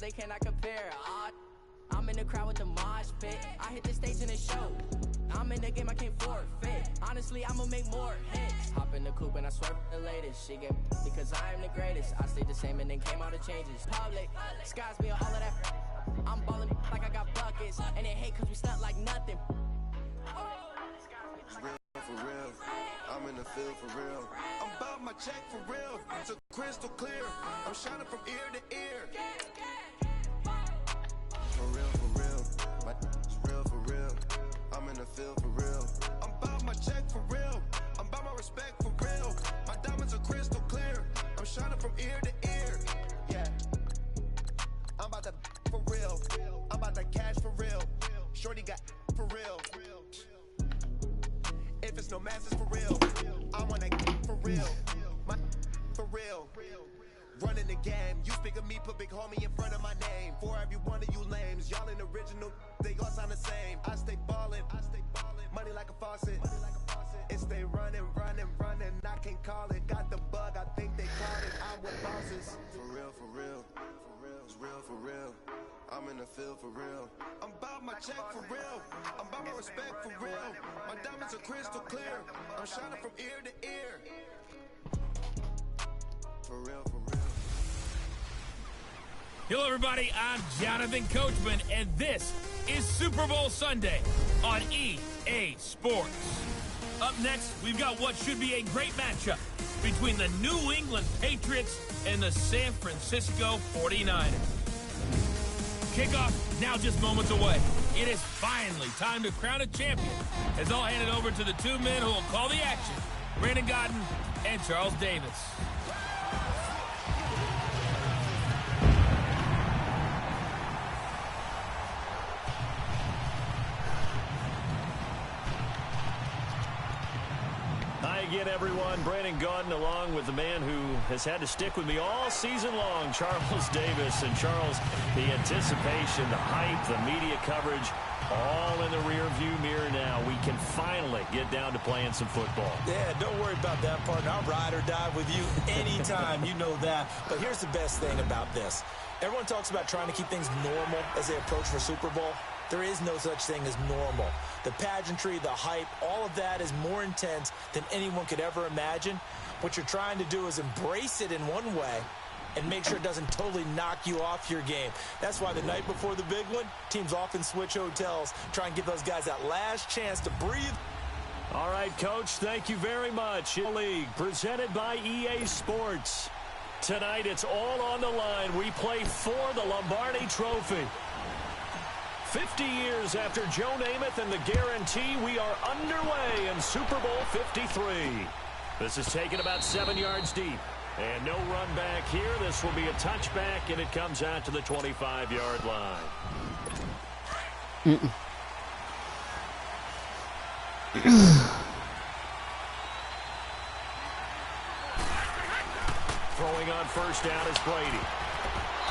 they cannot compare. I'm in the crowd with the mosh pit. I hit the stage in the show. I'm in the game, I can't forfeit. Honestly, I'ma make more hits. Hop in the coupe and I swerve the latest. She get because I am the greatest. I stayed the same and then came out the changes. Public, skies be all of that. I'm ballin' like I got buckets. And they hate cause we stunt like nothing. Real for real. I'm in the field for real. I'm about my check for real. It's a crystal clear. I'm shining from ear to ear. For real, for real. My is real for real. I'm in the field for real. I'm about my check for real. I'm about my respect for real. My diamonds are crystal clear. I'm shining from ear to ear. Yeah. I'm about that for real. I'm about that cash for real. Shorty got for real. If it's no masses for real, I want that for real. My for real. Running the game, you speak of me, put big homie in front of my name. For every one of you lames, y'all ain't original, they all sound the same. I stay ballin', money like a faucet. It stay running, I can't call it. Got the bug, I think they caught it. I'm with bosses. For real, it's real for real. I'm in the field for real. I'm about my check for real. I'm about my respect for real. My diamonds are crystal clear. I'm shining from ear to ear. For real, for real. Hello, everybody. I'm Jonathan Coachman, and this is Super Bowl Sunday on EA Sports. Up next, we've got what should be a great matchup between the New England Patriots and the San Francisco 49ers. Kickoff now just moments away. It is finally time to crown a champion as I'll hand it over to the two men who will call the action, Brandon Godden and Charles Davis. Hi again, everyone. Brandon Godden along with the man who has had to stick with me all season long, Charles Davis. And Charles, the anticipation, the hype, the media coverage, all in the rearview mirror now. We can finally get down to playing some football. Yeah, don't worry about that, partner. I'll ride or die with you anytime. You know that. But here's the best thing about this. Everyone talks about trying to keep things normal as they approach for Super Bowl. There is no such thing as normal. The pageantry, the hype, all of that is more intense than anyone could ever imagine. What you're trying to do is embrace it in one way and make sure it doesn't totally knock you off your game. That's why the night before the big one, teams often switch hotels, try and give those guys that last chance to breathe. All right, Coach, thank you very much. League presented by EA Sports. Tonight, it's all on the line. We play for the Lombardi Trophy. 50 years after Joe Namath and the guarantee, we are underway in Super Bowl 53. This is taken about 7 yards deep. And no run back here. This will be a touchback, and it comes out to the 25-yard line. Throwing on first down is Brady.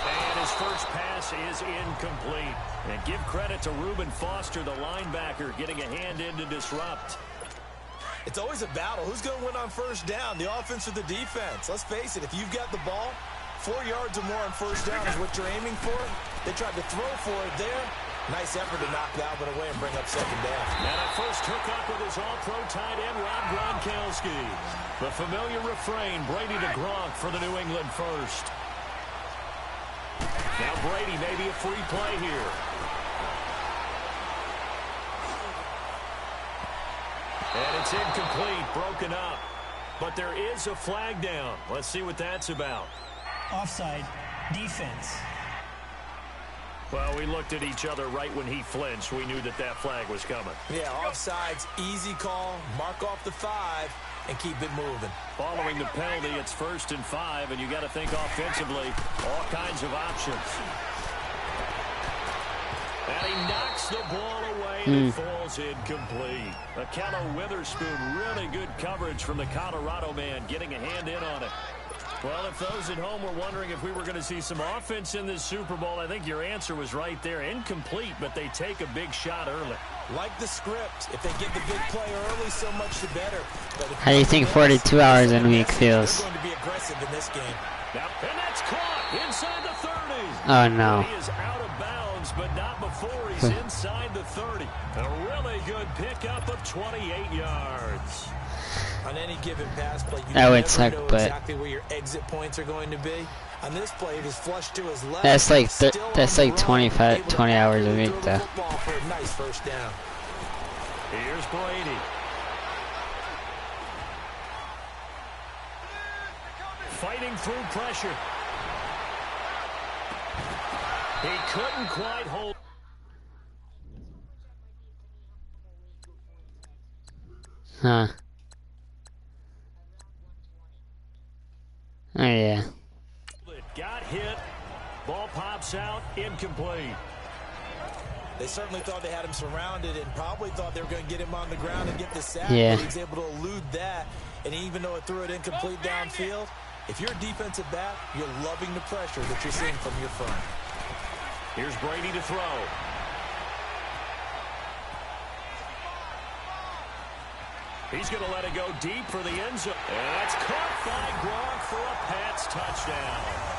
And his first pass is incomplete. And give credit to Reuben Foster, the linebacker, getting a hand in to disrupt. It's always a battle. Who's going to win on first down, the offense or the defense? Let's face it, if you've got the ball, 4 yards or more on first down is what you're aiming for. They tried to throw for it there. Nice effort to knock that one away and bring up second down. And a first hookup with his all-pro tight end, Rob Gronkowski. The familiar refrain, Brady to Gronk for the New England first. Now Brady, maybe a free play here. And it's incomplete, broken up. But there is a flag down. Let's see what that's about. Offside, defense. Well, we looked at each other right when he flinched. We knew that that flag was coming. Yeah, offside's easy call. Mark off the 5 and keep it moving. Following the penalty, it's 1st and 5, and you got to think offensively, all kinds of options. And he knocks the ball away, and it falls incomplete. Akello Witherspoon, really good coverage from the Colorado man, getting a hand in on it. Well, if those at home were wondering if we were going to see some offense in this Super Bowl, I think your answer was right there. Incomplete, but they take a big shot early. Like the script, if they get the big play early, so much the better. How do you think 42 hours in a week feels? They're going to be aggressive in this game. Now, and that's caught inside the 30. Oh, no. He is out of bounds, but not before he's inside the 30. A really good pickup of 28 yards. On any given pass play, you That would never suck, know but exactly where your exit points are going to be. On this play, it is flushed to his left. that's like Still that's on like the run, 20 able to hours a accurately week throw the though. football for a nice first down. Here's Brady. Fighting through pressure. He couldn't quite hold. Huh. Oh yeah. Got hit. Ball pops out. Incomplete. They certainly thought they had him surrounded and probably thought they were going to get him on the ground and get the sack. Yeah. But he was able to elude that. And even though it threw it incomplete downfield, if you're a defensive back, you're loving the pressure that you're seeing from your front. Here's Brady to throw. He's going to let it go deep for the end zone. And that's caught by Gronk for a Pats touchdown.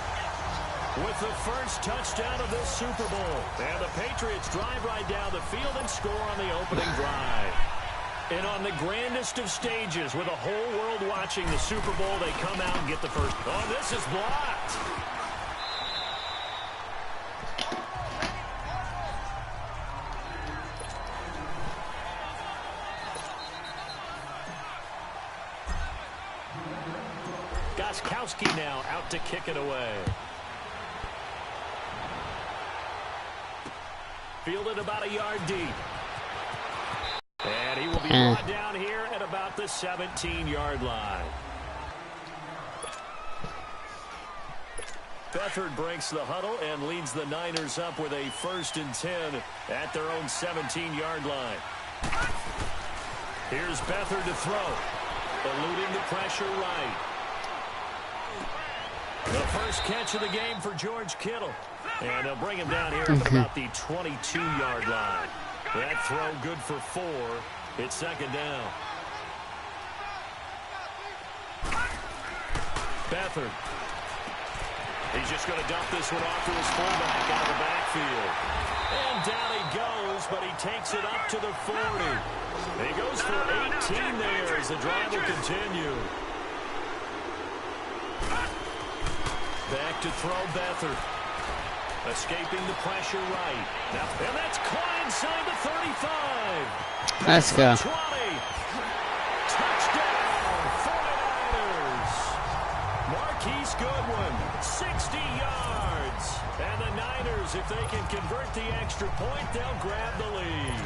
With the first touchdown of this Super Bowl. And the Patriots drive right down the field and score on the opening drive. And on the grandest of stages, with the whole world watching the Super Bowl, they come out and get the first. Oh, this is blocked. Goskowski now out to kick it away. Fielded about a yard deep. And he will be brought down here at about the 17-yard line. Beathard breaks the huddle and leads the Niners up with a 1st and 10 at their own 17-yard line. Here's Beathard to throw. Eluding the pressure right. The first catch of the game for George Kittle. And they'll bring him down here at about the 22-yard line. That throw good for 4. It's 2nd down. Beathard. He's just going to dump this one off to his fullback out of the backfield. And down he goes, but he takes it up to the 40. And he goes for 18 there as the drive will continue. Back to throw Beathard. Escaping the pressure right. Now, and that's caught inside the 35. Let's go. 20. Touchdown, 49ers. Marquise Goodwin, 60 yards. And the Niners, if they can convert the extra point, they'll grab the lead.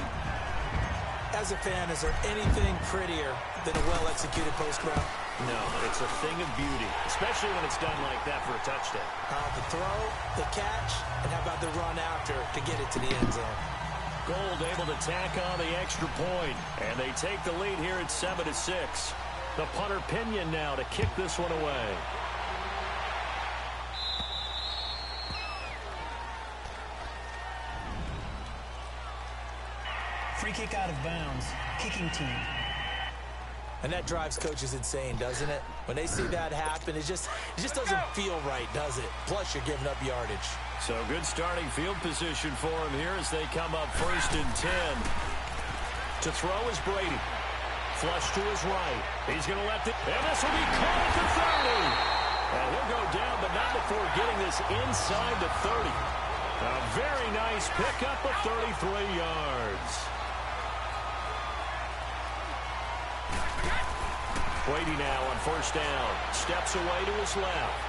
As a fan, is there anything prettier than a well-executed post route? No, it's a thing of beauty, especially when it's done like that for a touchdown. The throw, the catch, and how about the run after to get it to the end zone? Gold able to tack on the extra point, and they take the lead here at 7-6. The punter Pinion now to kick this one away. Free kick out of bounds. Kicking team. And that drives coaches insane, doesn't it? When they see that happen, it just doesn't feel right, does it? Plus, you're giving up yardage. So good starting field position for him here as they come up 1st and 10. To throw is Brady. Flush to his right. He's going to let it. And this will be caught at the 30. And he'll go down, but not before getting this inside the 30. A very nice pickup of 33 yards. Brady now on 1st down. Steps away to his left.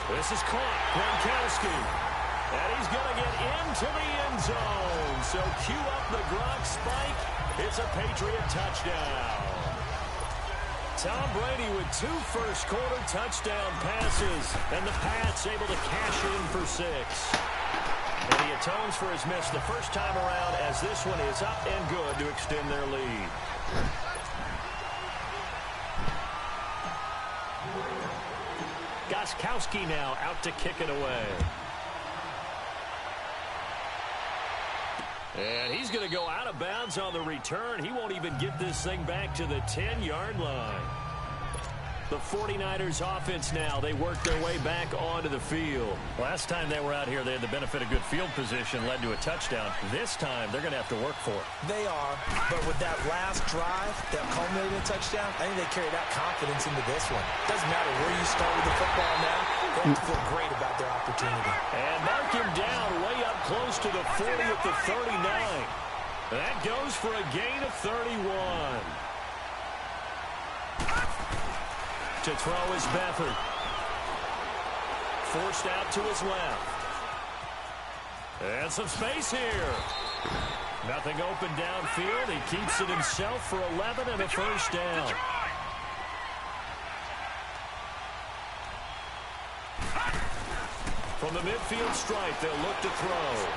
This is caught. Gronkowski. And he's going to get into the end zone. So cue up the Gronk spike. It's a Patriot touchdown. Tom Brady with 2 first-quarter touchdown passes. And the Pats able to cash in for 6. And he atones for his miss the first time around as this one is up and good to extend their lead. Goskowski now out to kick it away. And he's going to go out of bounds on the return. He won't even get this thing back to the 10-yard line. The 49ers offense now. They work their way back onto the field. Last time they were out here, they had the benefit of good field position, led to a touchdown. This time, they're going to have to work for it. They are, but with that last drive that culminated in a touchdown, I think they carry that confidence into this one. Doesn't matter where you start with the football now. They have to feel great about their opportunity. And mark him down way up close to the 40 at the 39. That goes for a gain of 31. To throw is Beathard. Forced out to his left. And some space here. Nothing open downfield. He keeps it himself for 11 and a first down. From the midfield stripe, they'll look to throw.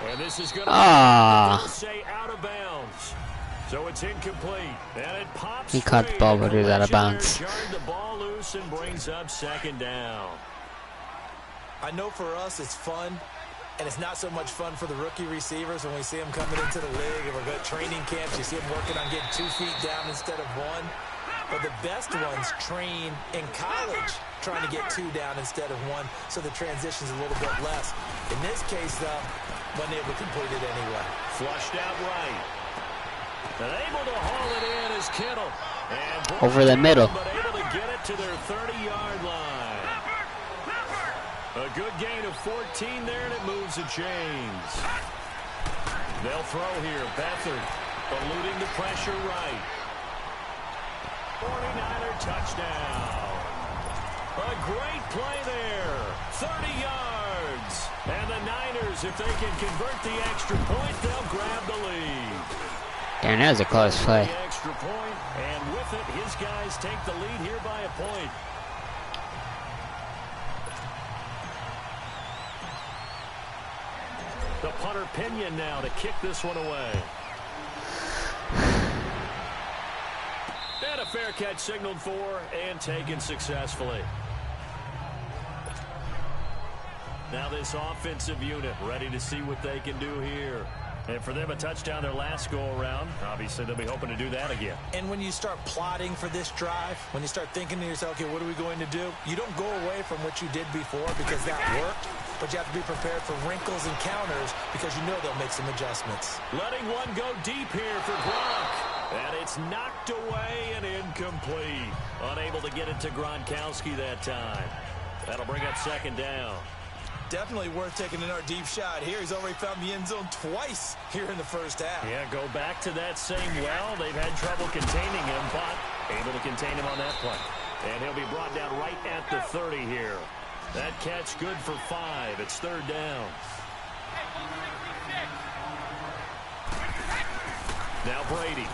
And this is going to say out of bounds. So it's incomplete, and it pops. He caught the ball, but it was out of bounds. The ball loose and brings up second down. I know for us it's fun, and it's not so much fun for the rookie receivers when we see them coming into the league and we're good training camps. You see them working on getting 2 feet down instead of 1. But the best ones train in college trying to get 2 down instead of 1, so the transition's a little bit less. In this case, though, wasn't able to complete it anyway. Flushed out right. And able to haul it in is Kittle. And over the middle. But able to get it to their 30-yard line. A good gain of 14 there, and it moves the chains. They'll throw here. Beathard eluding the pressure right. 49er touchdown. A great play there. 30 yards. And the Niners, if they can convert the extra point, they'll grab the lead. Damn, that was a close play. Extra point, and with it, his guys take the lead here by a point. The punter Pinion now to kick this one away. And a fair catch signaled for and taken successfully. Now this offensive unit ready to see what they can do here. And for them, a touchdown their last go-around. Obviously, they'll be hoping to do that again. And when you start plotting for this drive, when you start thinking to yourself, okay, what are we going to do? You don't go away from what you did before because that worked, but you have to be prepared for wrinkles and counters because you know they'll make some adjustments. Letting one go deep here for Gronk. And it's knocked away and incomplete. Unable to get it to Gronkowski that time. That'll bring up second down. Definitely worth taking another deep shot here. He's already found the end zone twice here in the first half. Yeah, go back to that same well. They've had trouble containing him, but able to contain him on that play. And he'll be brought down right at the 30 here. That catch good for 5. It's third down. Now Brady.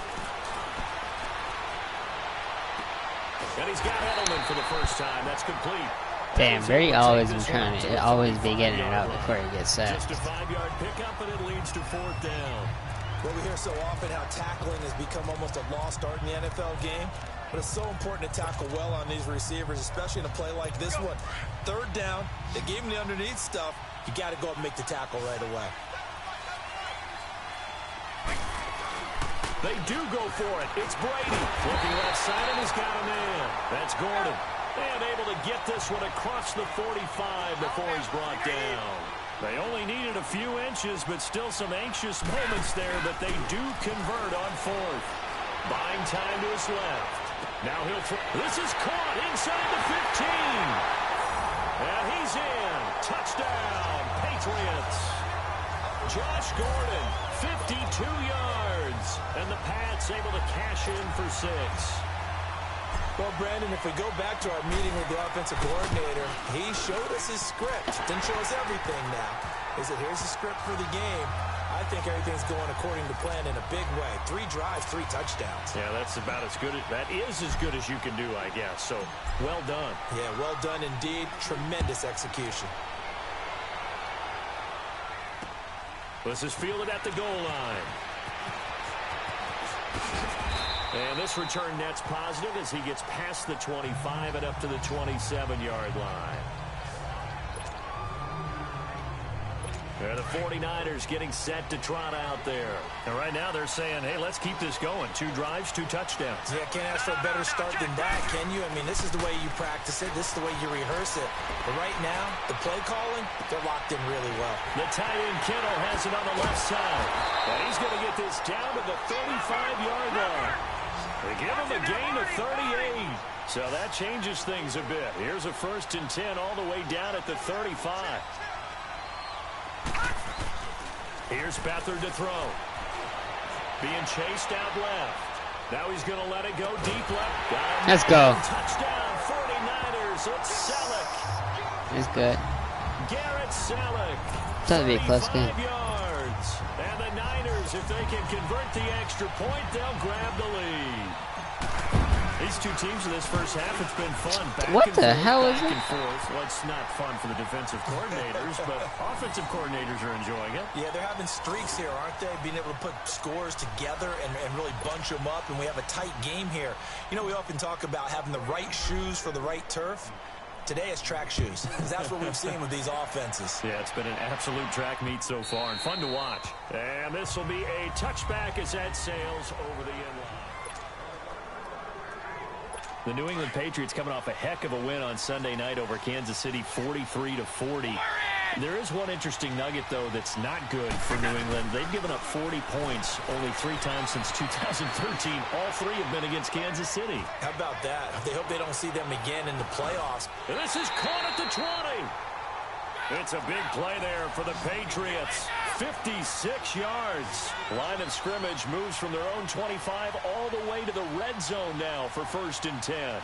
And he's got Edelman for the first time. That's complete. Damn, Brady always been trying to always be getting it out before he gets sacked. Just a 5-yard pickup, and it leads to fourth down. Well, we hear so often how tackling has become almost a lost art in the NFL game, but it's so important to tackle well on these receivers, especially in a play like this one. Third down, they gave him the underneath stuff. You got to go up and make the tackle right away. They do go for it. It's Brady. Looking left side, and he's got a man. That's Gordon. And able to get this one across the 45 before he's brought down. They only needed a few inches, but still some anxious moments there, but they do convert on fourth. Buying time to his left. Now he'll throw. This is caught inside the 15. And he's in. Touchdown, Patriots. Josh Gordon, 52 yards. And the Pats able to cash in for 6. Well, Brandon, if we go back to our meeting with the offensive coordinator, he showed us his script. Didn't show us everything now. He said, here's the script for the game. I think everything's going according to plan in a big way. 3 drives, 3 touchdowns. Yeah, that's about as good. That is as good as you can do, I guess. So, well done. Yeah, well done indeed. Tremendous execution. This is fielded at the goal line. And this return net's positive as he gets past the 25 and up to the 27-yard line. And the 49ers getting set to trot out there. And right now they're saying, hey, let's keep this going. 2 drives, 2 touchdowns. Yeah, can't ask for a better start than that, can you? I mean, this is the way you practice it. This is the way you rehearse it. But right now, the play calling, they're locked in really well. The tight end Kittle has it on the left side. And he's going to get this down to the 35-yard line. They give him a gain of 38. So that changes things a bit. Here's a 1st and 10 all the way down at the 35. Here's Beathard to throw. Being chased out left. Now he's going to let it go deep left. Let's go. Touchdown, 49ers. It's Selleck. It's good. Garrett Selleck. That'll be a close game. 35 yards. And the Niners, if they can convert the extra point, they'll grab the lead. These 2 teams in this first half, it's been fun. What the hell is it? Well, it's not fun for the defensive coordinators, but offensive coordinators are enjoying it. Yeah, they're having streaks here, aren't they? Being able to put scores together and really bunch them up, and we have a tight game here. You know, we often talk about having the right shoes for the right turf. Today it's track shoes. That's what we've seen with these offenses. Yeah, it's been an absolute track meet so far and fun to watch. And this will be a touchback as that sails over the end line. The New England Patriots coming off a heck of a win on Sunday night over Kansas City, 43-40. There is one interesting nugget, though, that's not good for New England. They've given up 40 points only 3 times since 2013. All 3 have been against Kansas City. How about that? They hope they don't see them again in the playoffs. And this is caught at the 20. It's a big play there for the Patriots. 56 yards. Line of scrimmage moves from their own 25 all the way to the red zone now for 1st and 10.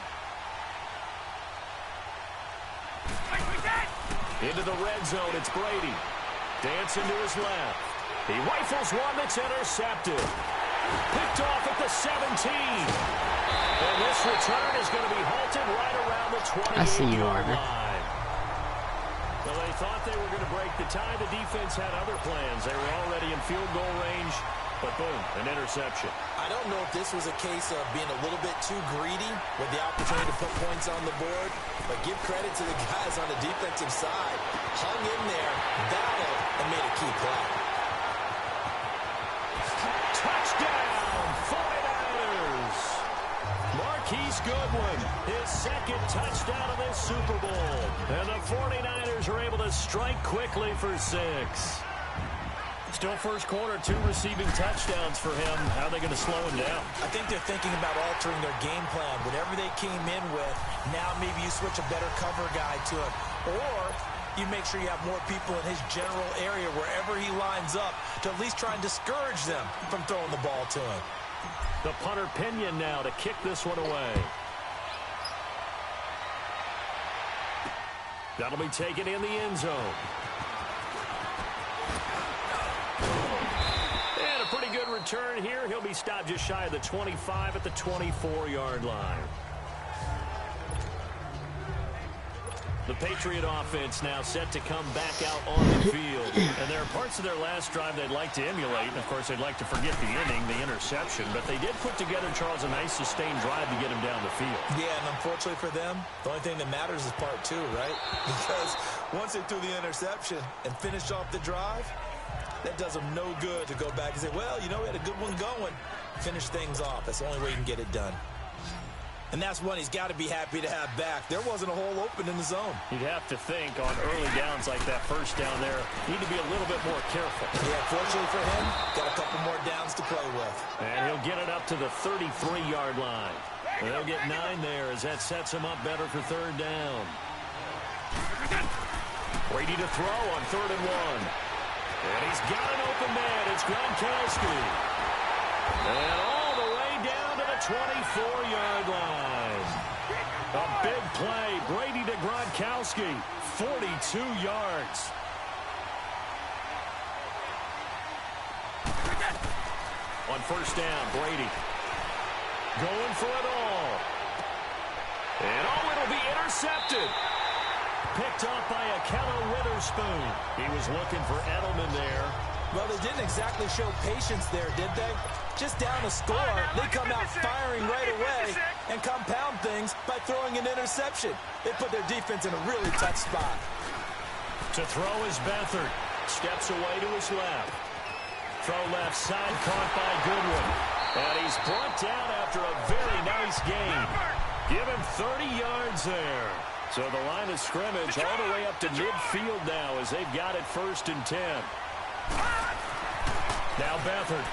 Into the red zone, it's Brady. Dancing to his left. He rifles one that's intercepted. Picked off at the 17. And this return is going to be halted right around the 28-yard line. Well, they thought they were going to break the tie. The defense had other plans. They were already in field goal range, but boom, an interception. I don't know if this was a case of being a little bit too greedy with the opportunity to put points on the board, but give credit to the guys on the defensive side. Hung in there, battled, and made a key play. Touchdown, 49ers! Marquise Goodwin, his 2nd touchdown of this Super Bowl. And the 49ers are able to strike quickly for 6. Still first quarter, 2 receiving touchdowns for him. How are they going to slow him down? I think they're thinking about altering their game plan. Whatever they came in with, now maybe you switch a better cover guy to it. Or you make sure you have more people in his general area wherever he lines up to at least try and discourage them from throwing the ball to him. The punter Pinion now to kick this one away. That'll be taken in the end zone. And a pretty good return here. He'll be stopped just shy of the 25 at the 24-yard line. The Patriot offense now set to come back out on the field. And there are parts of their last drive they'd like to emulate. And, of course, they'd like to forget the inning, the interception. But they did put together, Charles, a nice sustained drive to get him down the field. Yeah, and unfortunately for them, the only thing that matters is part 2, right? Because once they threw the interception and finished off the drive, that does them no good to go back and say, well, you know, we had a good one going. Finish things off. That's the only way you can get it done. And that's one he's got to be happy to have back. There wasn't a hole open in the zone. You'd have to think on early downs like that first down there, need to be a little bit more careful. Yeah, fortunately for him, got a couple more downs to play with. And he'll get it up to the 33-yard line. And they'll get 9 there as that sets him up better for 3rd down. Brady to throw on 3rd and 1. And he's got an open man. It's Gronkowski. And all the way down to the 24-yard line. A big play. Brady to Gronkowski. 42 yards. On 1st down, Brady. Going for it all. And it'll be intercepted. Picked up by Akello Witherspoon. He was looking for Edelman there. Well, they didn't exactly show patience there, did they? Just down a score, they come out firing right away and compound things by throwing an interception. They put their defense in a really tough spot. To throw is Beathard. Steps away to his left. Throw left side, caught by Goodwin. And he's brought down after a very nice gain. Give him 30 yards there. So the line of scrimmage all the way up to midfield now as they've got it 1st and 10. Now Beathard.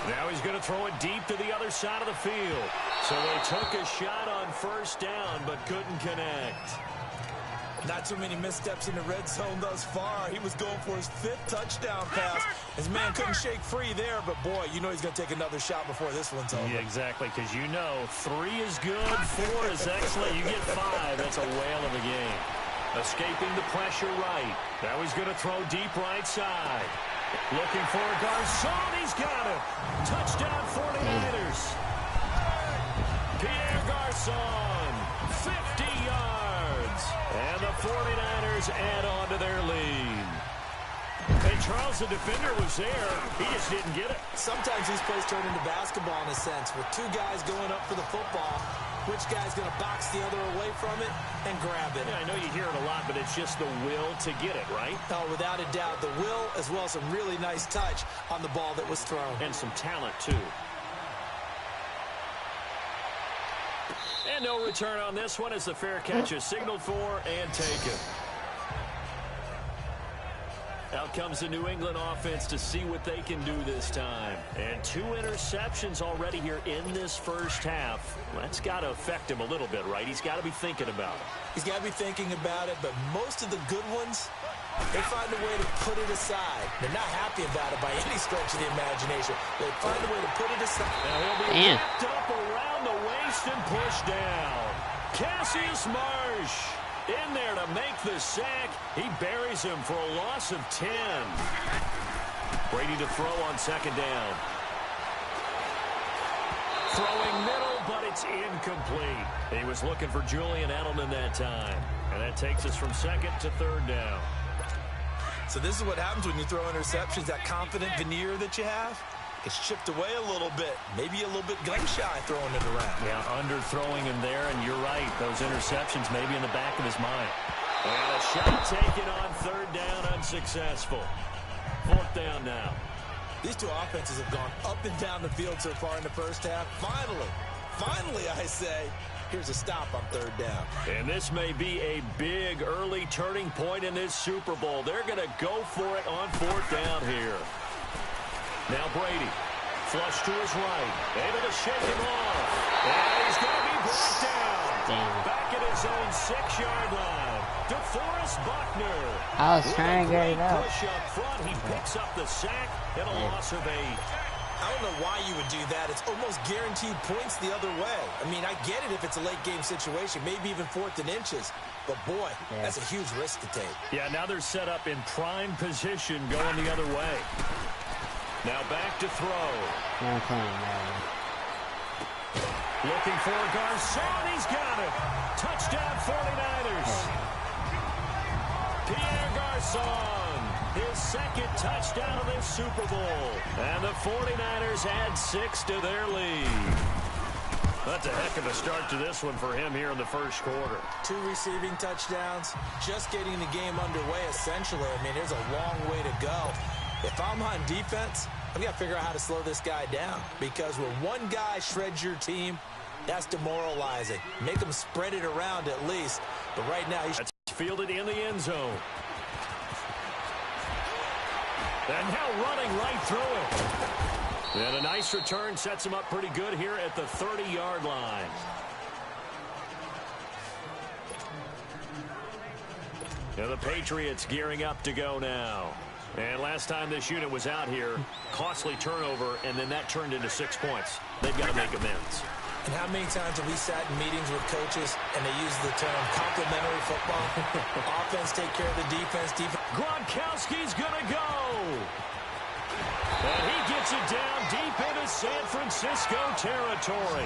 Now he's going to throw it deep to the other side of the field. So they took a shot on 1st down but couldn't connect. Not too many missteps in the red zone thus far. He was going for his 5th touchdown pass. His man couldn't shake free there, but boy, you know he's going to take another shot before this one's over. Yeah, exactly, because you know 3 is good, 4 is excellent. You get 5, that's a whale of a game. Escaping the pressure right. Now he's going to throw deep right side. Looking for a Garcon. He's got it. Touchdown 49ers. Pierre Garcon, 50 yards. And the 49ers add on to their lead. Hey, Charles, the defender was there. He just didn't get it. Sometimes these plays turn into basketball in a sense. With 2 guys going up for the football, which guy's going to box the other away from it and grab it? Yeah, I know you hear it a lot, but it's just the will to get it, right? Oh, without a doubt. The will as well as some really nice touch on the ball that was thrown. And some talent, too. And no return on this one as the fair catch is signaled for and taken. Out comes the New England offense to see what they can do this time. And 2 interceptions already here in this first half. That's got to affect him a little bit, right? He's got to be thinking about it. He's got to be thinking about it, but most of the good ones, they find a way to put it aside. They're not happy about it by any stretch of the imagination. They find a way to put it aside. Now he'll be wrapped up around the waist and pushed down. Cassius Marsh in there to make the sack. He buries him for a loss of 10. Brady to throw on 2nd down. Throwing middle, but it's incomplete. He was looking for Julian Edelman that time. And that takes us from 2nd to 3rd down. So this is what happens when you throw interceptions. That confident veneer that you have gets chipped away a little bit. Maybe a little bit gun-shy throwing it around. Yeah, underthrowing him there, and you're right. Those interceptions maybe in the back of his mind. And a shot taken on 3rd down, unsuccessful. 4th down now. These 2 offenses have gone up and down the field so far in the first half. Finally, I say, here's a stop on 3rd down. And this may be a big early turning point in this Super Bowl. They're going to go for it on 4th down here. Now Brady, flush to his right, able to shake him off. And he's going to be brought down. Back at his own 6-yard line. DeForest Buckner. I was trying to get it up. Push up front. He picks up the sack and a loss of 8. I don't know why you would do that. It's almost guaranteed points the other way. I mean, I get it if it's a late game situation, maybe even 4th and inches. But, boy, that's a huge risk to take. Yeah, now they're set up in prime position going the other way. Now back to throw. Looking for Garcon. He's got it. Touchdown 49ers. Pierre Garcon. His 2nd touchdown of this Super Bowl. And the 49ers add 6 to their lead. That's a heck of a start to this one for him here in the first quarter. 2 receiving touchdowns. Just getting the game underway, essentially. I mean, there's a long way to go. If I'm on defense, I've got to figure out how to slow this guy down. Because when one guy shreds your team, that's demoralizing. Make him spread it around at least. But right now, he's fielded in the end zone. And now running right through it. And a nice return sets him up pretty good here at the 30-yard line. Now the Patriots gearing up to go now. And last time this unit was out here, costly turnover, and then that turned into 6 points. They've got to make amends. And how many times have we sat in meetings with coaches and they use the term complementary football? Offense take care of the defense. Gronkowski's going to go. And he gets it down deep into San Francisco territory.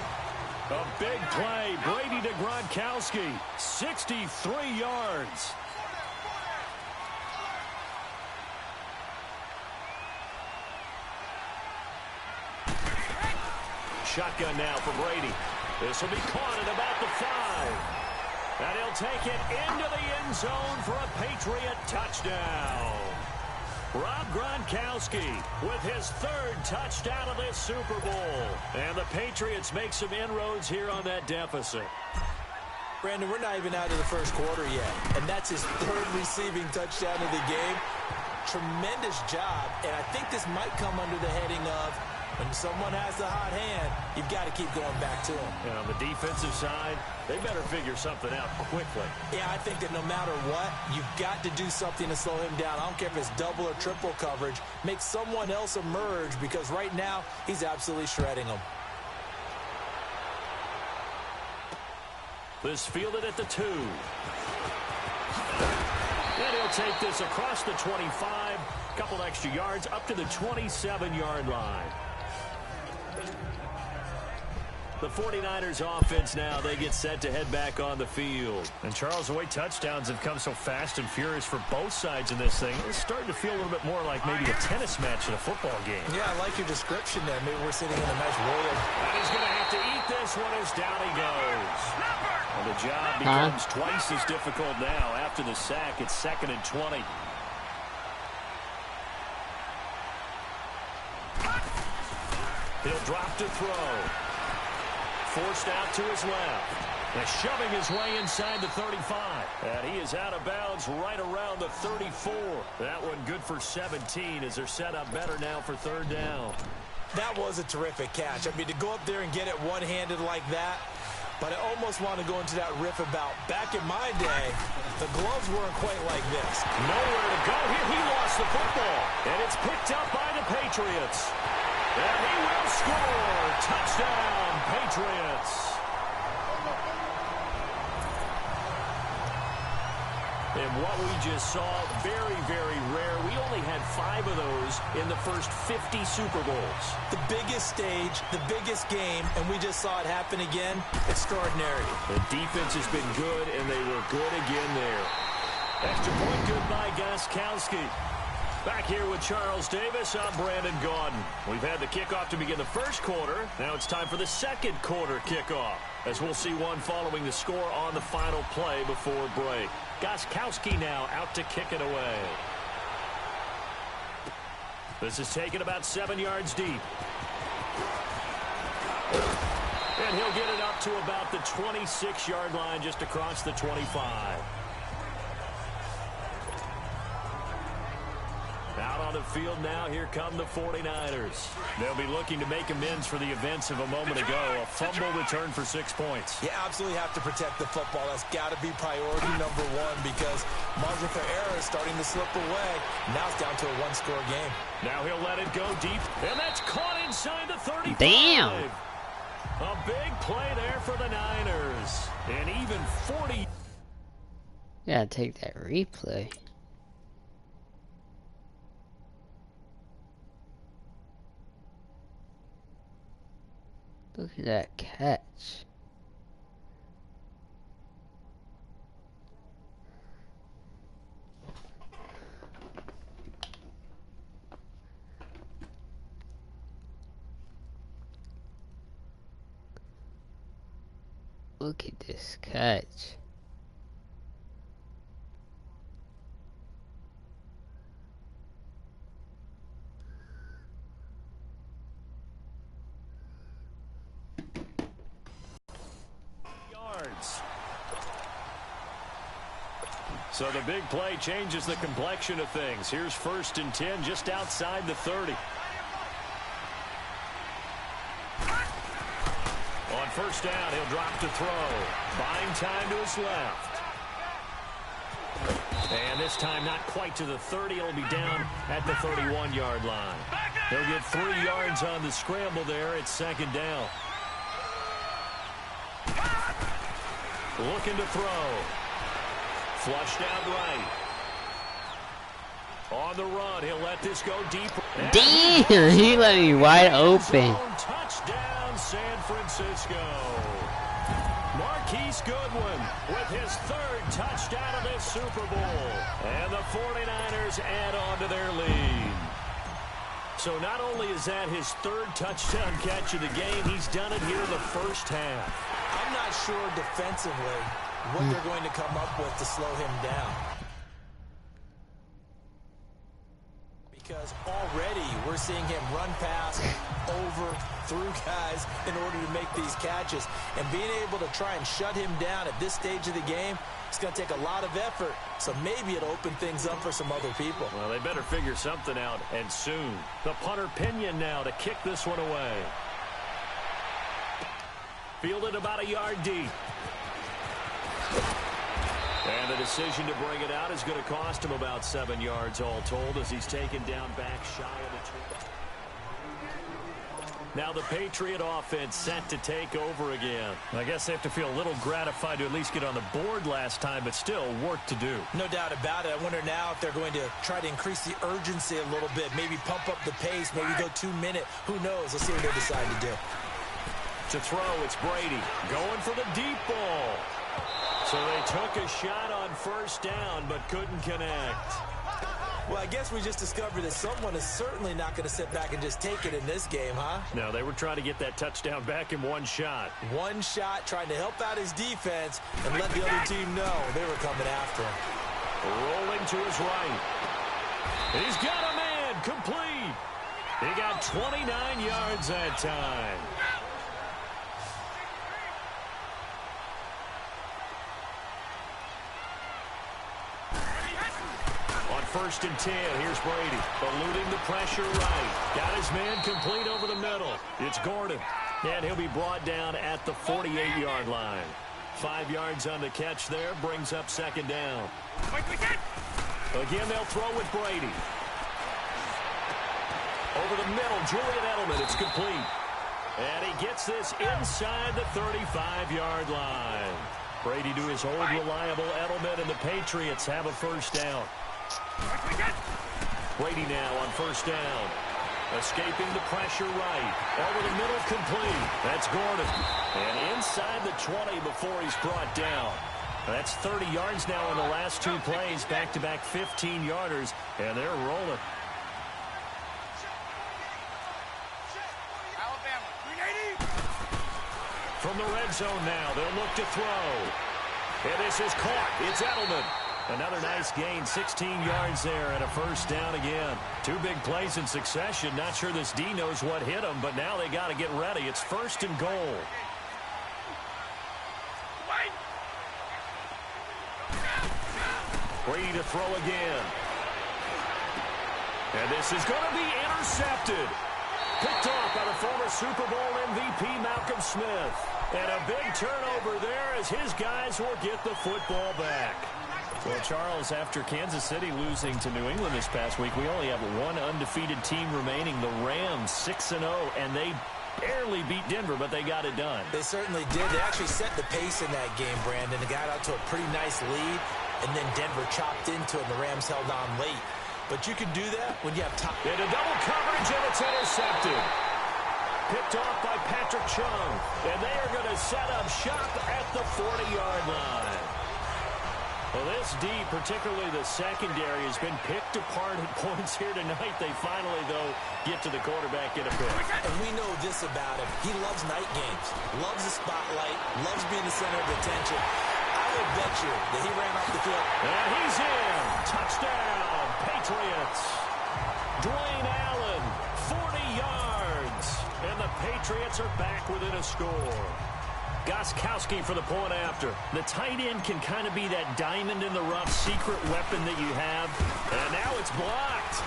A big play. Brady to Gronkowski. 63 yards. Shotgun now for Brady. This will be caught at about the 5. And he'll take it into the end zone for a Patriot touchdown. Rob Gronkowski with his third touchdown of this Super Bowl. And the Patriots make some inroads here on that deficit. Brandon, we're not even out of the first quarter yet, and that's his third receiving touchdown of the game. Tremendous job, and I think this might come under the heading of when someone has the hot hand, you've got to keep going back to him. And on the defensive side, they better figure something out quickly. Yeah, I think that no matter what, you've got to do something to slow him down. I don't care if it's double or triple coverage. Make someone else emerge, because right now he's absolutely shredding them. This fielded at the 2. And he'll take this across the 25. Couple extra yards up to the 27-yard line. The 49ers offense now, they get set to head back on the field. And Charles, the way touchdowns have come so fast and furious for both sides in this thing, it's starting to feel a little bit more like maybe a tennis match in a football game. Yeah, I like your description there. Maybe we're sitting in a match royal. And he's going to have to eat this one as down he goes. And the job becomes twice as difficult now. After the sack, it's 2nd and 20. He'll drop to throw. Forced out to his left. And shoving his way inside the 35. And he is out of bounds right around the 34. That one good for 17 as they're set up better now for 3rd down. That was a terrific catch. I mean, to go up there and get it one-handed like that, but I almost want to go into that riff about back in my day, the gloves weren't quite like this. Nowhere to go here. He lost the football. And it's picked up by the Patriots. And he will score. Touchdown, Patriots. And what we just saw, very, very rare. We only had 5 of those in the first 50 Super Bowls. The biggest stage, the biggest game, and we just saw it happen again. Extraordinary. The defense has been good, and they were good again there. Extra point good by Gronkowski. Back here with Charles Davis, I'm Brandon Gaudin. We've had the kickoff to begin the first quarter. Now it's time for the second quarter kickoff, as we'll see one following the score on the final play before break. Gronkowski now out to kick it away. This is taken about 7 yards deep. And he'll get it up to about the 26-yard line, just across the 25. Out on the field now, here come the 49ers. They'll be looking to make amends for the events of a moment ago. A fumble return for 6 points. You absolutely have to protect the football. That's got to be priority number 1, because margin for error is starting to slip away. Now it's down to a 1-score game. Now he'll let it go deep, and that's caught inside the 35. Damn. A big play there for the Niners. And even 40. Gotta take that replay. Look at that catch. Look at this catch. So the big play changes the complexion of things. Here's 1st and 10 just outside the 30. On 1st down, he'll drop to throw. Buying time to his left. And this time not quite to the 30. He'll be down at the 31-yard line. He'll get 3 yards on the scramble there. It's 2nd down. Looking to throw. Flushed out right. On the run, he'll let this go deep. Damn, he let me wide open. Touchdown, San Francisco. Marquise Goodwin with his 3rd touchdown of this Super Bowl. And the 49ers add on to their lead. So not only is that his 3rd touchdown catch of the game, he's done it here in the first half. I'm not sure defensively what they're going to come up with to slow him down. Because already we're seeing him run past, over, through guys in order to make these catches. And being able to try and shut him down at this stage of the game, it's going to take a lot of effort. So maybe it'll open things up for some other people. Well, they better figure something out, and soon. The punter Pinion now to kick this one away. Fielded about a yard deep. And the decision to bring it out is going to cost him about 7 yards all told as he's taken down back shy of the 2. Now the Patriot offense set to take over again. I guess they have to feel a little gratified to at least get on the board last time, but still work to do. No doubt about it. I wonder now if they're going to try to increase the urgency a little bit, maybe pump up the pace, maybe go 2 minute. Who knows? Let's see what they decide to do. To throw, it's Brady going for the deep ball. So they took a shot on first down, but couldn't connect. Well, I guess we just discovered that someone is certainly not going to sit back and just take it in this game, huh? No, they were trying to get that touchdown back in one shot. One shot, trying to help out his defense and let the other team know they were coming after him. Rolling to his right. He's got a man, complete. He got 29 yards that time. First and 10. Here's Brady. Eluding the pressure right. Got his man complete over the middle. It's Gordon. And he'll be brought down at the 48-yard line. 5 yards on the catch there. Brings up second down. Again, they'll throw with Brady. Over the middle, Julian Edelman. It's complete. And he gets this inside the 35-yard line. Brady to his old reliable Edelman, and the Patriots have a first down. Brady now on first down. Escaping the pressure right. Over the middle, complete. That's Gordon. And inside the 20 before he's brought down. That's 30 yards now in the last 2 plays. Back-to-back 15-yarders. And they're rolling. From the red zone now, they'll look to throw. And this is caught. It's Edelman. Another nice gain, 16 yards there, and a first down again. 2 big plays in succession. Not sure this D knows what hit him, but now they got to get ready. It's first and goal. Brady to throw again. And this is going to be intercepted. Picked off by the former Super Bowl MVP Malcolm Smith. And a big turnover there as his guys will get the football back. Well, Charles, after Kansas City losing to New England this past week, we only have one undefeated team remaining, the Rams, 6-0, and they barely beat Denver, but they got it done. They certainly did. They actually set the pace in that game, Brandon. They got out to a pretty nice lead, and then Denver chopped into it, and the Rams held on late. But you can do that when you have top. Into double coverage, and it's intercepted. Picked off by Patrick Chung, and they are going to set up shop at the 40-yard line. Well, this D, particularly the secondary, has been picked apart at points here tonight. They finally, though, get to the quarterback in a pick. And we know this about him. He loves night games, loves the spotlight, loves being the center of attention. I would bet you that he ran off the field. And he's in. Touchdown, Patriots. Dwayne Allen, 40 yards. And the Patriots are back within a score. Gostkowski for the point after. The tight end can kind of be that diamond in the rough secret weapon that you have. And now it's blocked.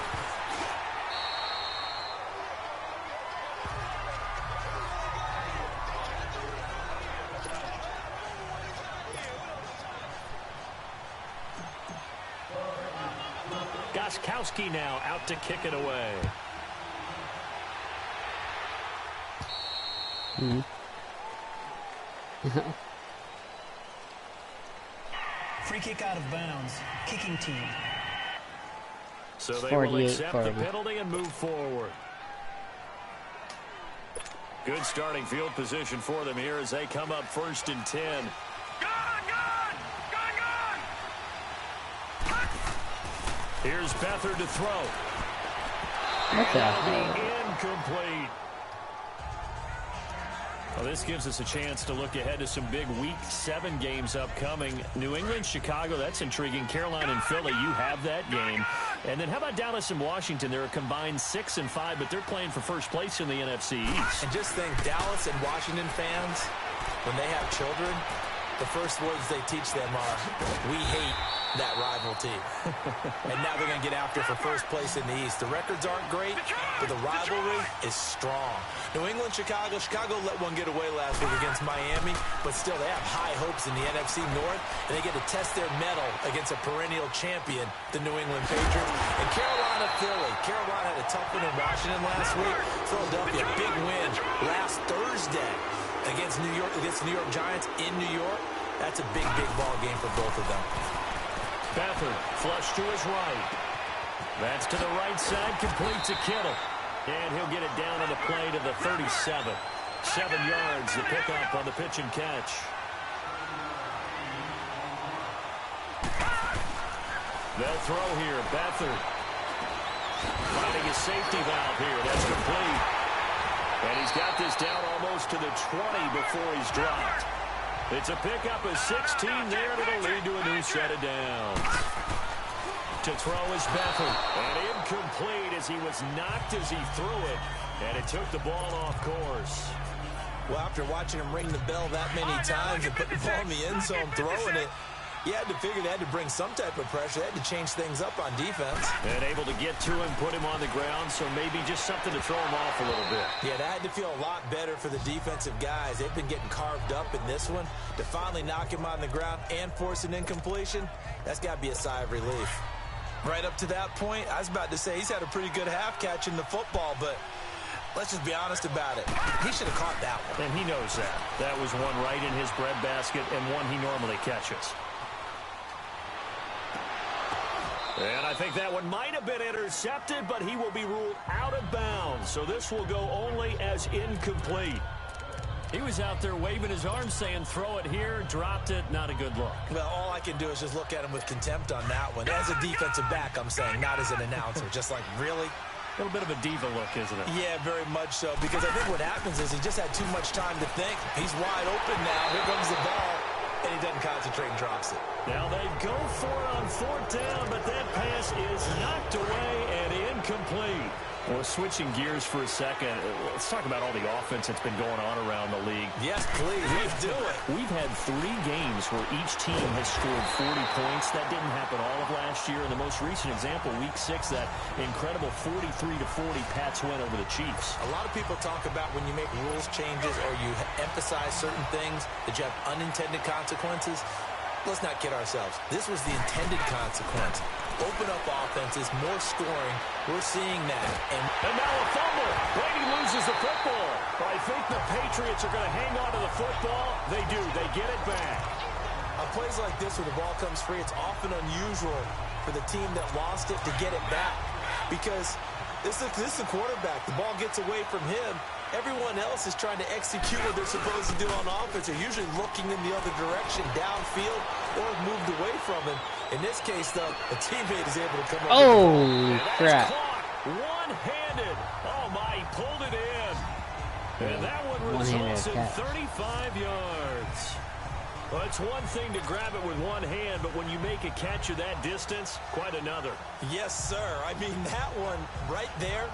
Gostkowski now out to kick it away. Free kick out of bounds. Kicking team. So they will accept the penalty and move forward. Good starting field position for them here as they come up first and 10. Here's Beathard to throw. What the hell? Incomplete. Well, this gives us a chance to look ahead to some big Week 7 games upcoming. New England, Chicago, that's intriguing. Carolina and Philly, you have that game. And then how about Dallas and Washington? They're a combined 6-5, but they're playing for first place in the NFC East. And just think, Dallas and Washington fans, when they have children, the first words they teach them are, we hate that rival team. And now they're going to get after for first place in the East. The records aren't great, but the rivalry is strong. New England, Chicago. Chicago let one get away last week against Miami, but still they have high hopes in the NFC North, and they get to test their mettle against a perennial champion, the New England Patriots. And Carolina, Philly. Carolina had a tough one in Washington last week. Philadelphia, big win last Thursday against the New York Giants in New York. That's a big, big ball game for both of them. Beathard, flush to his right. That's to the right side, complete to Kittle. And he'll get it down on the play to the 37. 7 yards to pick up on the pitch and catch. They'll throw here. Beathard finding his safety valve here. That's complete. And he's got this down almost to the 20 before he's dropped. It's a pickup of 16 there, and it'll lead to a new set of downs. To throw is Beathard. And incomplete as he was knocked as he threw it. And it took the ball off course. Well, after watching him ring the bell that many times and put the ball in the end zone, throwing it, you had to figure they had to bring some type of pressure. They had to change things up on defense. And able to get to him, put him on the ground, so maybe just something to throw him off a little bit. Yeah, that had to feel a lot better for the defensive guys. They've been getting carved up in this one. To finally knock him on the ground and force an incompletion, that's got to be a sigh of relief. Right up to that point, I was about to say he's had a pretty good half catching the football, but let's just be honest about it. He should have caught that one. And he knows that. That was one right in his breadbasket and one he normally catches. And I think that one might have been intercepted, but he will be ruled out of bounds. So this will go only as incomplete. He was out there waving his arms saying, throw it here, dropped it, not a good look. Well, all I can do is just look at him with contempt on that one. As a defensive back, I'm saying, not as an announcer. Just like, really? A little bit of a diva look, isn't it? Yeah, very much so. Because I think what happens is he just had too much time to think. He's wide open now. Here comes the ball. And he doesn't concentrate and drops it. Now they go for it on 4th down, but that pass is knocked away and incomplete. Well, switching gears for a second, let's talk about all the offense that's been going on around the league. Yes, please. Let's do it. We've had 3 games where each team has scored 40 points. That didn't happen all of last year. And the most recent example, Week 6, that incredible 43-40 Pats win over the Chiefs. A lot of people talk about when you make rules changes or you emphasize certain things that you have unintended consequences. Let's not kid ourselves. This was the intended consequence. Open up offenses, more scoring. We're seeing that. And now a fumble. Brady loses the football. I think the Patriots are going to hang on to the football. They do. They get it back. On plays like this where the ball comes free, it's often unusual for the team that lost it to get it back. Because this is the quarterback. The ball gets away from him. Everyone else is trying to execute what they're supposed to do on offense. They're usually looking in the other direction, downfield, or moved away from him. In this case, though, a teammate is able to come up. Oh, crap. One-handed. Oh, my, he pulled it in. And that one results in 35 yards. Well, it's one thing to grab it with one hand, but when you make a catch of that distance, quite another. Yes, sir. I mean, that one right there,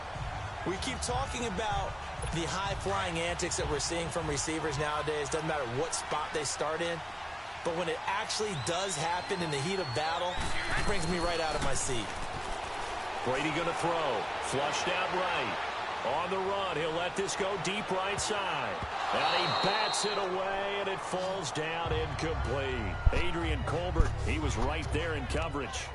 we keep talking about the high-flying antics that we're seeing from receivers nowadays. Doesn't matter what spot they start in. But when it actually does happen in the heat of battle, it brings me right out of my seat. Brady going to throw. Flushed out right. On the run, he'll let this go deep right side. And he bats it away, and it falls down incomplete. Adrian Colbert, he was right there in coverage.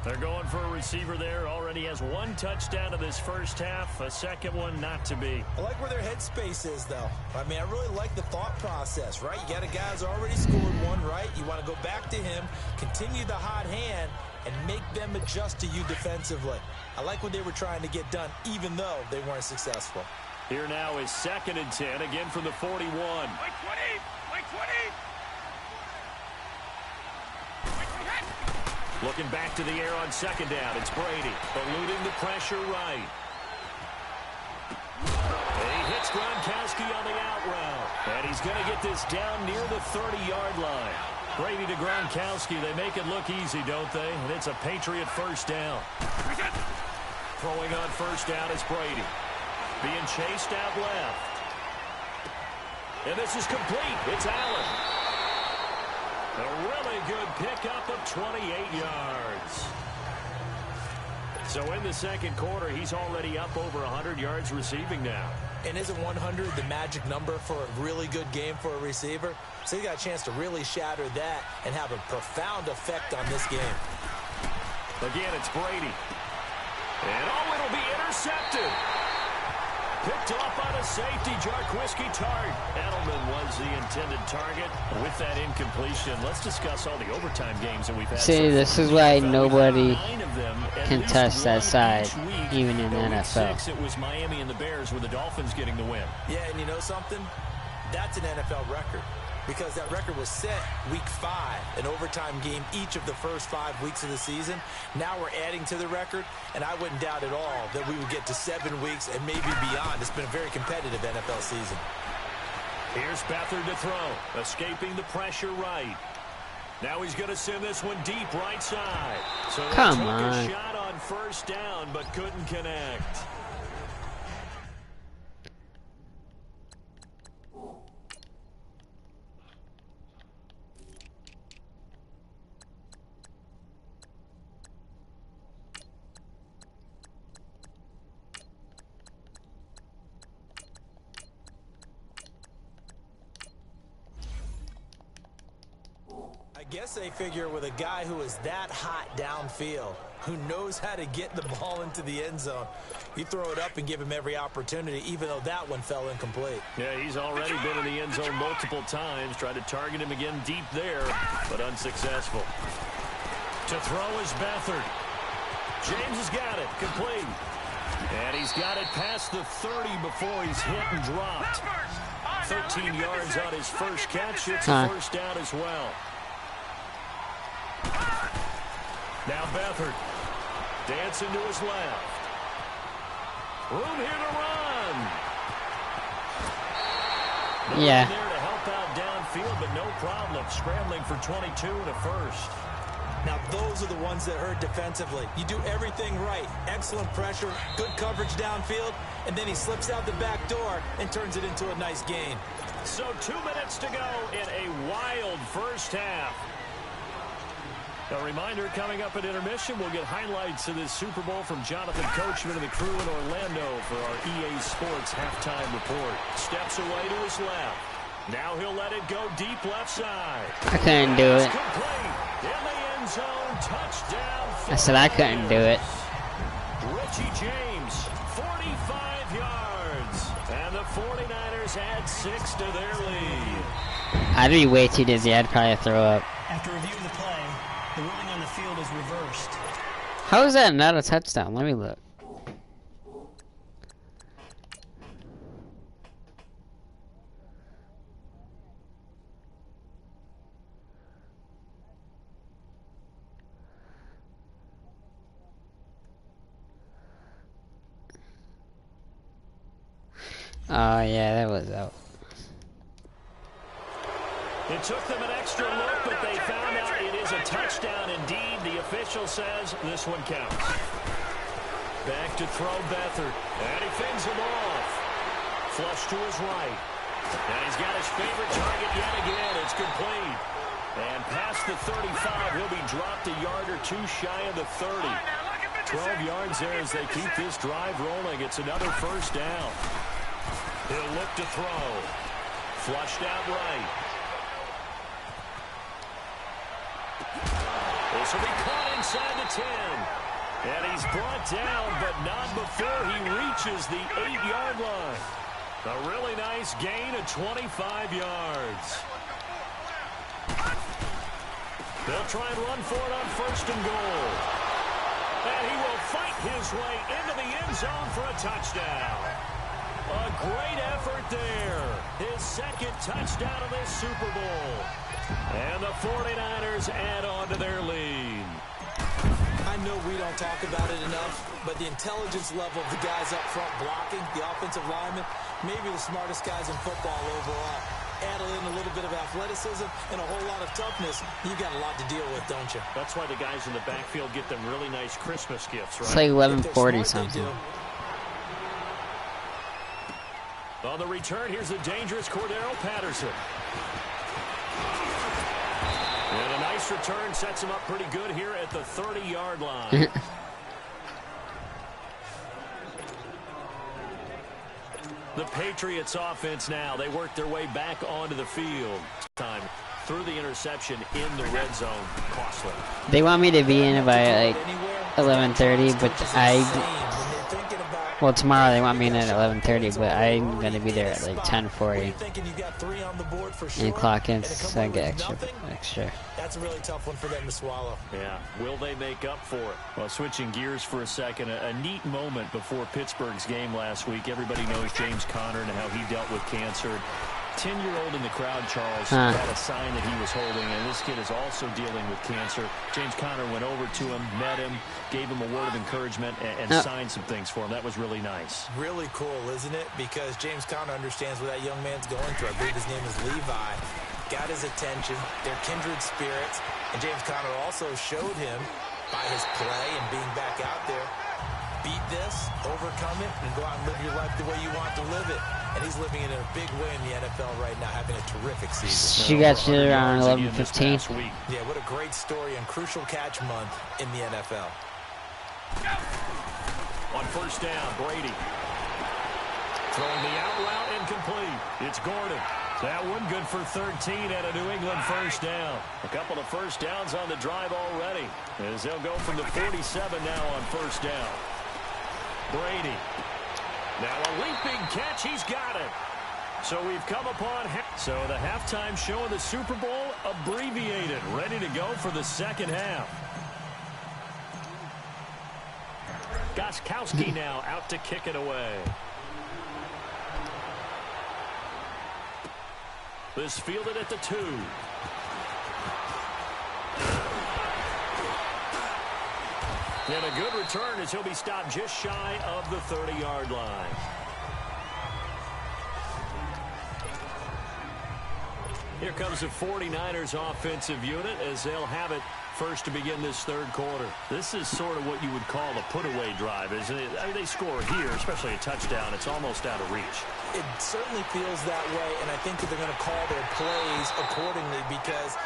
They're going for a receiver there. Already has 1 touchdown in this first half. A second one not to be. I like where their headspace is, though. I mean, I really like the thought process, right? You got a guy who's already scored 1, right? You want to go back to him, continue the hot hand, and make them adjust to you defensively. I like what they were trying to get done, even though they weren't successful. Here now is 2nd and 10, again from the 41. Wait 20! Wait 20! Looking back to the air on 2nd down. It's Brady eluding the pressure right. And he hits Gronkowski on the out route. And he's going to get this down near the 30-yard line. Brady to Gronkowski. They make it look easy, don't they? And it's a Patriot first down. Throwing on first down is Brady. Being chased out left. And this is complete. It's Allen. A really good pickup of 28 yards. So in the second quarter, he's already up over 100 yards receiving now. And isn't 100 the magic number for a really good game for a receiver? So he got a chance to really shatter that and have a profound effect on this game. Again, it's Brady. And it'll be intercepted. Picked off on a safety, Jarquiski Tart. Edelman was the intended target. With that incompletion, let's discuss all the overtime games that we've had. See, this is why nobody can touch that side, even in the NFL. It was Miami and the Bears with the Dolphins getting the win. Yeah, and you know something? That's an NFL record. Because that record was set week 5, an overtime game each of the first 5 weeks of the season. Now we're adding to the record, and I wouldn't doubt at all that we would get to 7 weeks and maybe beyond. It's been a very competitive NFL season. Here's Beathard to throw, escaping the pressure right. Now he's going to send this one deep right side. So they took a shot on first down, but couldn't connect. I guess they figure with a guy who is that hot downfield, who knows how to get the ball into the end zone, you throw it up and give him every opportunity, even though that one fell incomplete. Yeah, he's already been in the end zone multiple times. Tried to target him again deep there, but unsuccessful. To throw is Beathard. James has got it, complete. And he's got it past the 30 before he's hit and dropped. 13 yards on his first catch. It's a first down as well. Now Beathard dancing to his left. Room here to run. Yeah. There to help out downfield, but no problem. Scrambling for 22 and a first. Now those are the ones that hurt defensively. You do everything right. Excellent pressure, good coverage downfield, and then he slips out the back door and turns it into a nice gain. So 2 minutes to go in a wild first half. A reminder, coming up at intermission, we'll get highlights of this Super Bowl from Jonathan Coachman and the crew in Orlando for our EA Sports halftime report. Steps away to his left. Now he'll let it go deep left side. I couldn't do it. Complete. In the end zone, touchdown. I said I couldn't do it. Richie James, 45 yards. And the 49ers add 6 to their lead. I'd be way too dizzy. I'd probably throw up. After reviewing the play, the ruling on the field is reversed. How is that not a touchdown? Let me look. Oh yeah, that was out. It took them an extra look, but they found out it is a touchdown indeed. The official says this one counts. Back to throw Beathard. And he fends him off. Flush to his right. And he's got his favorite target yet again. It's complete. And past the 35, he'll be dropped a yard or two shy of the 30. 12 yards there as they keep this drive rolling. It's another first down. He'll look to throw. Flushed out right. This will be caught inside the 10. And he's brought down, but not before he reaches the 8-yard line. A really nice gain of 25 yards. They'll try and run for it on first and goal. And he will fight his way into the end zone for a touchdown. A great effort there. His second touchdown of this Super Bowl. And the 49ers add on to their lead. I know we don't talk about it enough, but the intelligence level of the guys up front blocking, the offensive linemen, maybe the smartest guys in football overall. Add in a little bit of athleticism and a whole lot of toughness. You've got a lot to deal with, don't you? That's why the guys in the backfield get them really nice Christmas gifts, right? It's like 1140 something. On the return, here's the dangerous Cordero Patterson. And a nice return sets him up pretty good here at the 30-yard line. The Patriots offense now. They work their way back onto the field. Time through the interception in the red zone. Costly. They want me to be in by like 11:30, but well, tomorrow they want me in at 11:30, but I'm going to be there at like 10:40. And clock in so I get extra. That's a really tough one for them to swallow. Yeah. Will they make up for it? Well, switching gears for a second, a neat moment before Pittsburgh's game last week. Everybody knows James Conner and how he dealt with cancer. 10-year-old in the crowd, Charles, had a sign that he was holding, and this kid is also dealing with cancer. James Conner went over to him, met him, gave him a word of encouragement, and signed some things for him. That was really nice. Really cool, isn't it? Because James Conner understands what that young man's going through. I believe his name is Levi. Got his attention. They're kindred spirits. And James Conner also showed him by his play and being back out there, beat this, overcome it, and go out and live your life the way you want to live it. And he's living in a big way in the NFL right now, having a terrific season. She got you around 11:15. Yeah, what a great story and crucial catch month in the NFL. On first down, Brady. Throwing the out route incomplete. It's Gordon. That one good for 13 at a New England first down. A couple of first downs on the drive already, as they'll go from the 47 now on first down. Brady. Now a leaping catch. He's got it. So we've come upon so the halftime show of the Super Bowl abbreviated, ready to go for the second half. Gostkowski now out to kick it away. This fielded at the 2. And a good return as he'll be stopped just shy of the 30-yard line. Here comes the 49ers offensive unit as they'll have it first to begin this third quarter. This is sort of what you would call a put-away drive, isn't it? I mean, they score here, especially a touchdown. It's almost out of reach. It certainly feels that way, and I think that they're going to call their plays accordingly because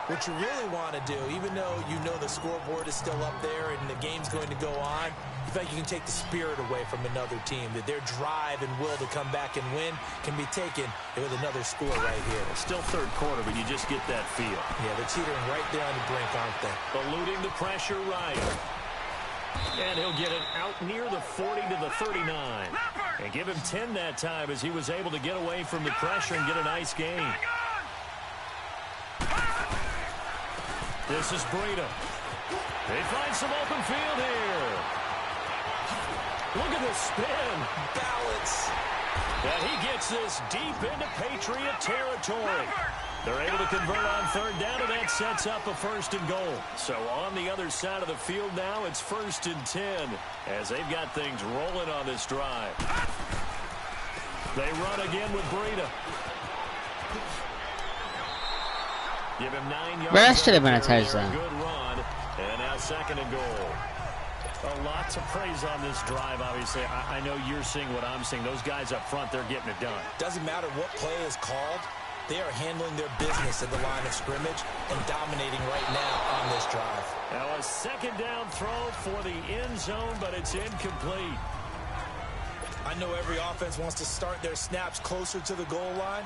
what you really want to do, even though you know the scoreboard is still up there and the game's going to go on, you feel like you can take the spirit away from another team, that their drive and will to come back and win can be taken with another score right here. It's still third quarter, but you just get that feel. Yeah, they're teetering right there on the brink, aren't they? Eluding the pressure right. And he'll get it out near the 40 to the 39. And give him 10 that time as he was able to get away from the pressure and get a nice gain. This is Breida. They find some open field here. Look at the spin. Balance. And he gets this deep into Patriot territory. They're able to convert on third down, and that sets up a first and goal. So on the other side of the field now, it's 1st and 10 as they've got things rolling on this drive. They run again with Breida. Give him 9 yards. That should have been a touchdown. Good run, and now 2nd and goal. A lot to praise on this drive, obviously. I know you're seeing what I'm seeing. Those guys up front, they're getting it done. Doesn't matter what play is called. They are handling their business at the line of scrimmage and dominating right now on this drive. Now a 2nd down throw for the end zone, but it's incomplete. I know every offense wants to start their snaps closer to the goal line,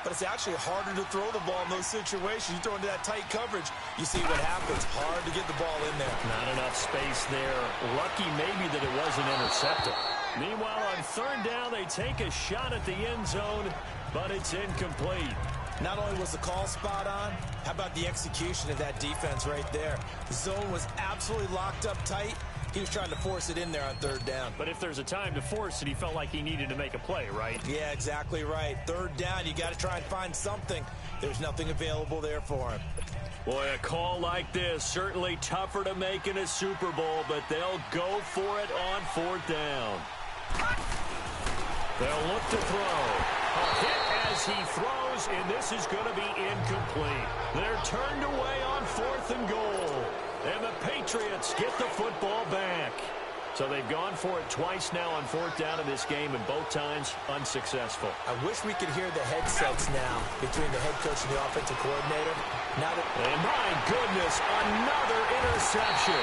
but it's actually harder to throw the ball in those situations. You throw into that tight coverage, you see what happens. Hard to get the ball in there. Not enough space there. Lucky maybe that it wasn't intercepted. Meanwhile, on 3rd down, they take a shot at the end zone, but it's incomplete. Not only was the call spot on, how about the execution of that defense right there? The zone was absolutely locked up tight. He was trying to force it in there on 3rd down. But if there's a time to force it, he felt like he needed to make a play, right? Yeah, exactly right. 3rd down, you got to try and find something. There's nothing available there for him. Boy, a call like this, certainly tougher to make in a Super Bowl, but they'll go for it on 4th down. They'll look to throw. A hit as he throws, and this is going to be incomplete. They're turned away on 4th and goal. And the Patriots get the football back. So they've gone for it twice now on 4th down in this game, and both times unsuccessful. I wish we could hear the headsets now between the head coach and the offensive coordinator. And my goodness, another interception.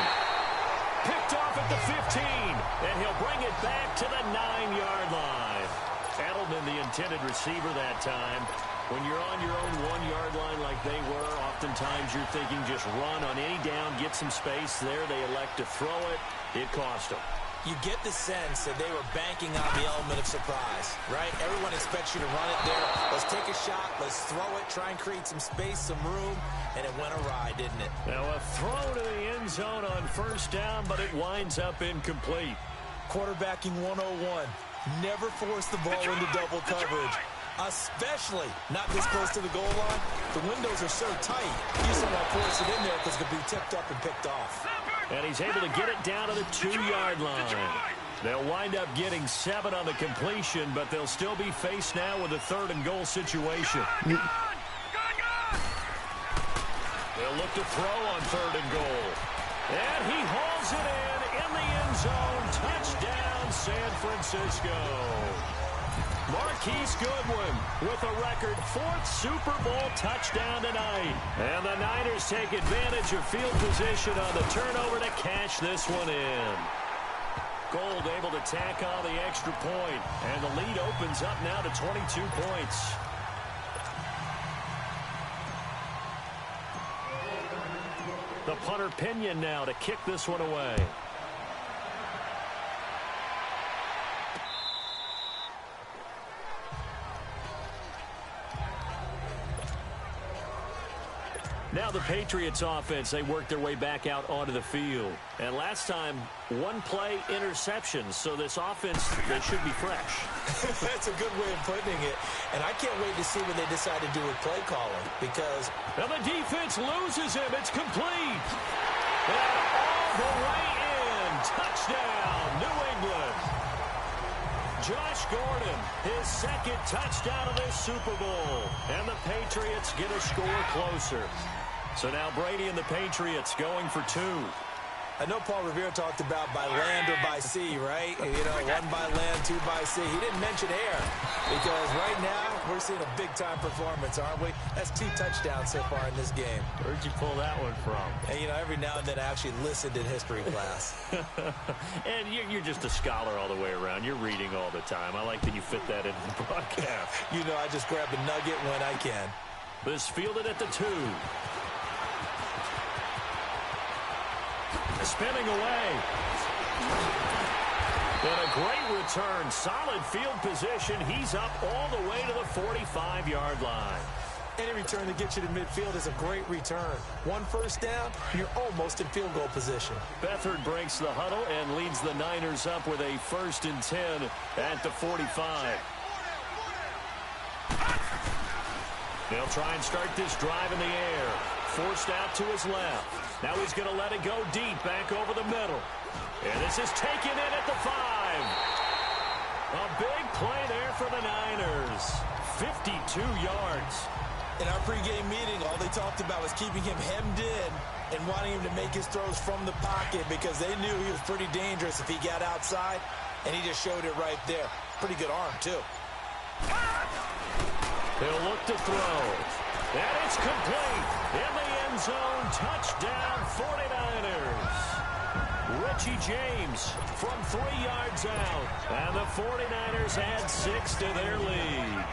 Picked off at the 15, and he'll bring it back to the 9-yard line. Edelman, the intended receiver that time. When you're on your own 1-yard line like they were, oftentimes you're thinking just run on any down, get some space there. They elect to throw it. It cost them. You get the sense that they were banking on the element of surprise, right? Everyone expects you to run it there. Let's take a shot. Let's throw it. Try and create some space, some room. And it went awry, didn't it? Now a throw to the end zone on 1st down, but it winds up incomplete. Quarterbacking 101. Never force the ball into double coverage. Especially not this close to the goal line. The windows are so tight. You just don't want to force it in there because it could be tipped up and picked off. And he's able to get it down to the 2-yard line. They'll wind up getting 7 on the completion, but they'll still be faced now with a 3rd and goal situation. They'll look to throw on 3rd and goal. And he hauls it in the end zone. Touchdown, San Francisco. Marquise Goodwin with a record 4th Super Bowl touchdown tonight. And the Niners take advantage of field position on the turnover to cash this one in. Gold able to tack on the extra point. And the lead opens up now to 22 points. The punter Pinion now to kick this one away. Now the Patriots offense, they work their way back out onto the field. And last time, 1-play interceptions. So this offense, they should be fresh. That's a good way of putting it. And I can't wait to see what they decide to do with play calling. Because now the defense loses him. It's complete. And all the way in. Touchdown, New England. Josh Gordon, his 2nd touchdown of this Super Bowl. And the Patriots get a score closer. So now Brady and the Patriots going for 2. I know Paul Revere talked about by land or by sea, right? You know, 1 by land, 2 by sea. He didn't mention air because right now we're seeing a big-time performance, aren't we? That's 2 touchdowns so far in this game. Where'd you pull that one from? And, you know, every now and then I actually listened in history class. And you're just a scholar all the way around. You're reading all the time. I like that you fit that into the broadcast. You know, I just grab a nugget when I can. This fielded at the 2. Spinning away. And a great return. Solid field position. He's up all the way to the 45-yard line. Any return that gets you to midfield is a great return. 1 first down, you're almost in field goal position. Beathard breaks the huddle and leads the Niners up with a 1st and 10 at the 45. They'll try and start this drive in the air. Forced out to his left. Now he's going to let it go deep back over the middle. And this is taken in at the 5. A big play there for the Niners. 52 yards. In our pregame meeting, all they talked about was keeping him hemmed in and wanting him to make his throws from the pocket because they knew he was pretty dangerous if he got outside, and he just showed it right there. Pretty good arm, too. They'll look to throw. And it's complete. In the end zone, touchdown 49ers. Richie James from 3 yards out. And the 49ers add 6 to their lead.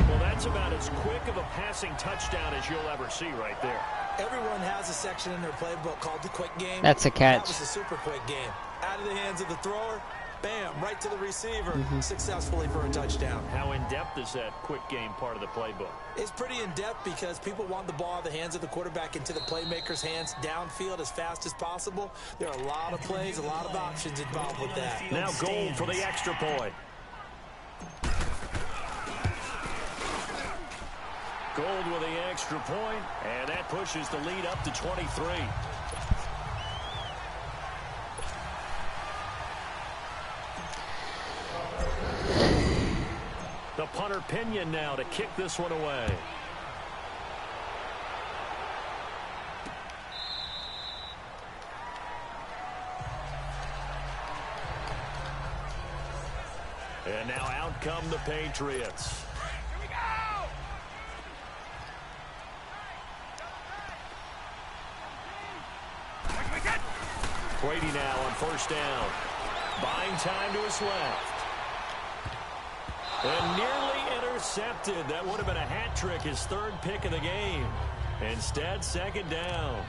Well, that's about as quick of a passing touchdown as you'll ever see right there. Everyone has a section in their playbook called the quick game. That's a catch. That was a super quick game. Out of the hands of the thrower, bam, right to the receiver, successfully for a touchdown. How in-depth is that quick game part of the playbook? It's pretty in-depth because people want the ball out of the hands of the quarterback into the playmaker's hands downfield as fast as possible. There are a lot of plays, a lot of options involved with that. Now Gold for the extra point. Gold with the extra point, and that pushes the lead up to 23. punter Pinion now to kick this one away. And now out come the Patriots. Here we go! Brady now on first down. Buying time to his left. And nearly intercepted. That would have been a hat trick, his third pick of the game. Instead, second down.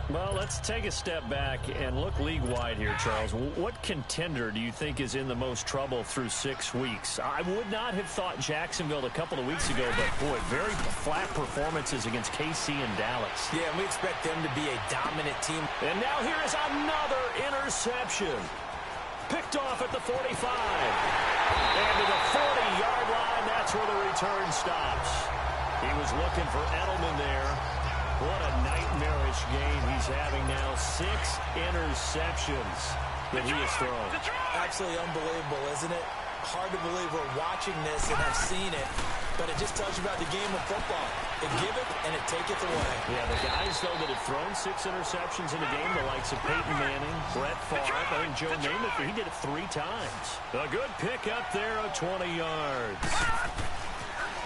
Well, let's take a step back and look league-wide here, Charles. What contender do you think is in the most trouble through 6 weeks? I would not have thought Jacksonville a couple of weeks ago, but, boy, very flat performances against KC and Dallas. Yeah, and we expect them to be a dominant team. And now here is another interception. Picked off at the 45. And to the 40-yard line, that's where the return stops. He was looking for Edelman there. What a nightmarish game he's having now. 6 interceptions that he has thrown. Absolutely unbelievable, isn't it? Hard to believe we're watching this and have seen it, but it just tells you about the game of football. It giveth and it taketh away. Yeah, the guys, though, that have thrown 6 interceptions in a game, the likes of Peyton Manning, Brett Favre, I think Joe Namath, he did it 3 times. A good pick up there of 20 yards.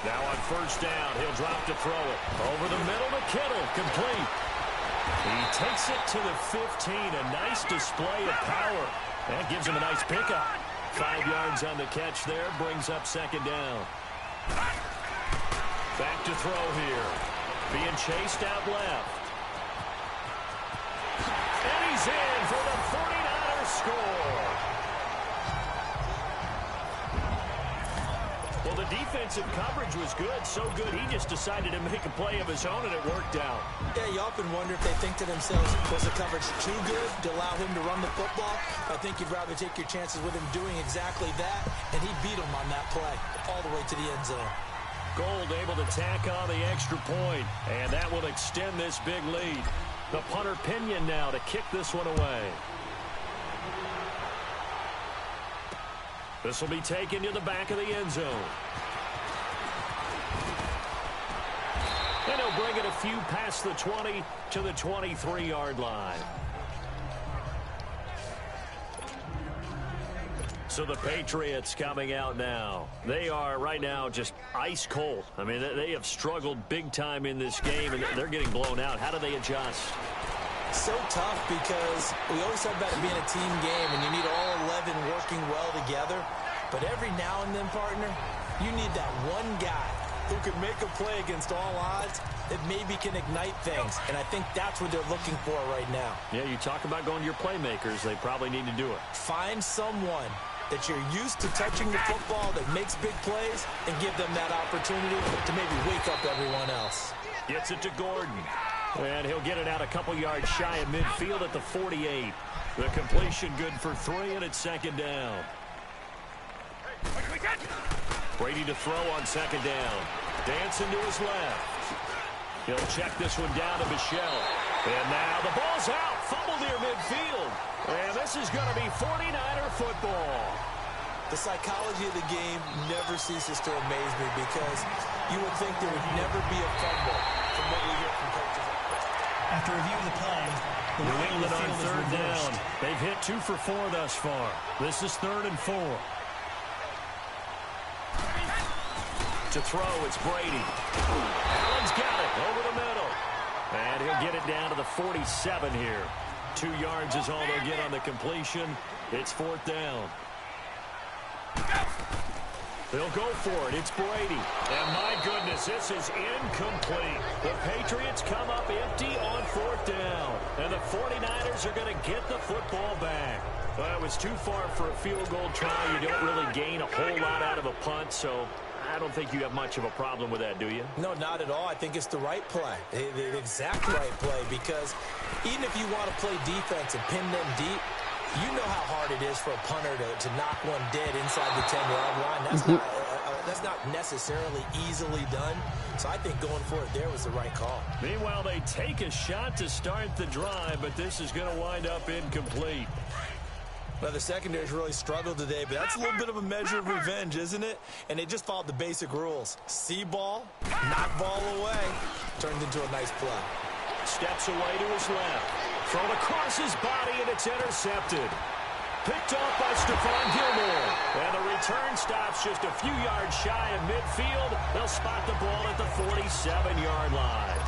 Now on first down, he'll drop to throw it. Over the middle to Kittle, complete. He takes it to the 15, a nice display of power. That gives him a nice pickup. 5 yards on the catch there, brings up second down. Back to throw here. Being chased out left. And he's in for the 49ers score. Well, the defensive coverage was good, so good he just decided to make a play of his own, and it worked out. Yeah, you often wonder if they think to themselves, was the coverage too good to allow him to run the football? I think you'd rather take your chances with him doing exactly that, and he beat him on that play all the way to the end zone. Gold able to tack on the extra point, and that will extend this big lead. The punter Pinion now to kick this one away. This will be taken to the back of the end zone. And he'll bring it a few past the 20 to the 23-yard line. So the Patriots coming out now. They are right now just ice cold. I mean, they have struggled big time in this game, and they're getting blown out. How do they adjust? So tough because we always talk about it being a team game and you need all 11 working well together. But every now and then, partner, you need that one guy who can make a play against all odds that maybe can ignite things. And I think that's what they're looking for right now. Yeah, you talk about going to your playmakers. They probably need to do it. Find someone that you're used to touching the football that makes big plays and give them that opportunity to maybe wake up everyone else. Gets it to Gordon. And he'll get it out a couple yards shy of midfield at the 48. The completion good for 3, and it's second down. Brady to throw on second down. Dancing to his left. He'll check this one down to Michelle. And now the ball's out. Fumble near midfield. And this is going to be 49er football. The psychology of the game never ceases to amaze me because you would think there would never be a fumble from what we hear from coaches. After reviewing the play, the New England on field third is reversed. down. They've hit 2 for 4 thus far. This is 3rd and 4. To throw, it's Brady. Allen's got it over the middle. And he'll get it down to the 47 here. 2 yards is all they'll get on the completion. It's 4th down. They'll go for it. It's Brady. And my goodness, this is incomplete. The Patriots come up empty on 4th down. And the 49ers are going to get the football back. Well, it was too far for a field goal try. You don't really gain a whole lot out of a punt, so I don't think you have much of a problem with that, do you? No, not at all. I think it's the right play, the exact right play, because even if you want to play defense and pin them deep, you know how hard it is for a punter to knock one dead inside the 10-yard line. That's not necessarily easily done. So I think going for it there was the right call. Meanwhile, they take a shot to start the drive, but this is going to wind up incomplete. Well, the secondary's really struggled today, but that's a little bit of a measure of revenge, isn't it? And they just followed the basic rules. See ball, knock ball away. Turned into a nice play. Steps away to his left. Thrown across his body, and it's intercepted. Picked off by Stephon Gilmore. And the return stops just a few yards shy of midfield. They'll spot the ball at the 47-yard line.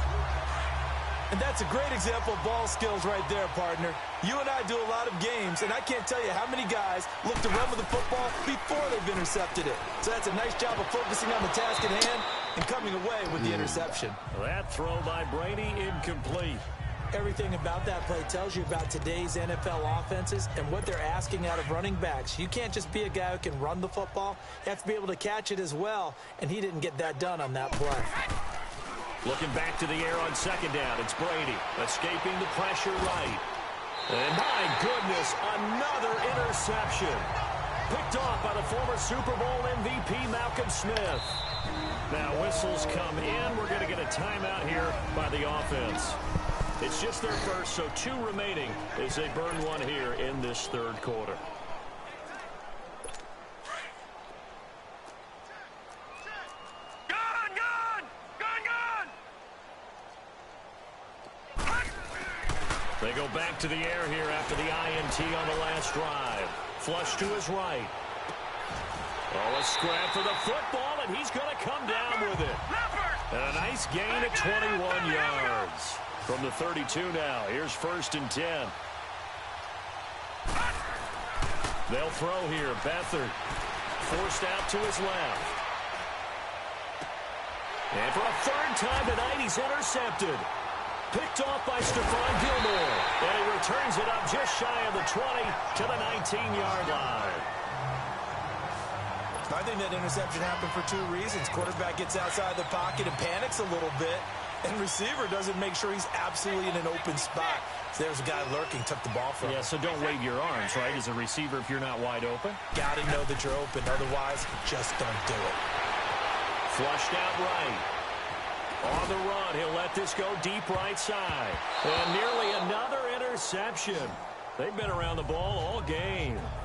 And that's a great example of ball skills right there, partner. You and I do a lot of games, and I can't tell you how many guys look to run with the football before they've intercepted it. So that's a nice job of focusing on the task at hand and coming away with the interception. That throw by Brady incomplete. Everything about that play tells you about today's NFL offenses and what they're asking out of running backs. You can't just be a guy who can run the football. You have to be able to catch it as well, and he didn't get that done on that play. Looking back to the air on second down, it's Brady escaping the pressure right. And my goodness, another interception. Picked off by the former Super Bowl MVP Malcolm Smith. Now whistles come in. We're going to get a timeout here by the offense. It's just their first, so 2 remaining as they burn one here in this third quarter. They go back to the air here after the INT on the last drive. Flush to his right. Oh, a scrap for the football, and he's going to come down with it. And a nice gain at 21 yards. From the 32 now, here's 1st and 10. They'll throw here. Beathard forced out to his left. And for a 3rd time tonight, he's intercepted. Picked off by Stephon Gilmore. And he returns it up just shy of the 20 to the 19-yard line. I think that interception happened for 2 reasons. Quarterback gets outside the pocket and panics a little bit. And receiver doesn't make sure he's absolutely in an open spot. So there's a guy lurking, took the ball from him. Yeah, so don't wave your arms, right, as a receiver if you're not wide open. Got to know that you're open. Otherwise, just don't do it. Flushed out right. On the run, he'll let this go deep right side. And nearly another interception. They've been around the ball all game.